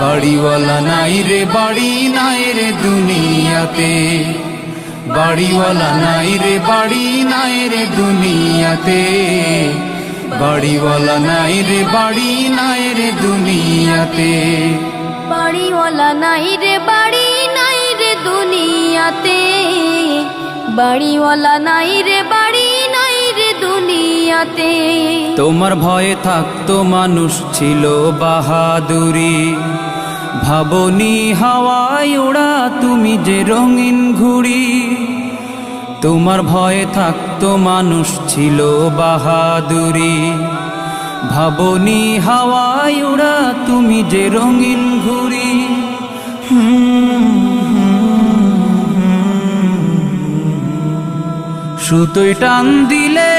বাড়িওয়ালা নাই রে বাড়ি নাই রে দুনিয়াতে, বাড়িওয়ালা নাই রে বাড়ি নাই রে দুনিয়াতে, বাড়িওয়ালা নাই রে বাড়ি নাই রে দুনিয়াতে, বাড়িওয়ালা নাই রে বাড়ি নাই রে দুনিয়াতে, বাড়িওয়ালা নাই রে বাড়ি নাই রে দুনিয়াতে। তোমার ভয়ে থাকতো মানুষ ছিল বাহাদুরি, ভাবনি হাওয়ায় ওড়া তুমি যে রঙিন ঘুড়ি। তোমার ভয়ে থাকতো মানুষ ছিল বাহাদুরি, ভাবনি হাওয়ায় ওড়া তুমি যে রঙিন ঘুড়ি। সুতোয় টান দিলে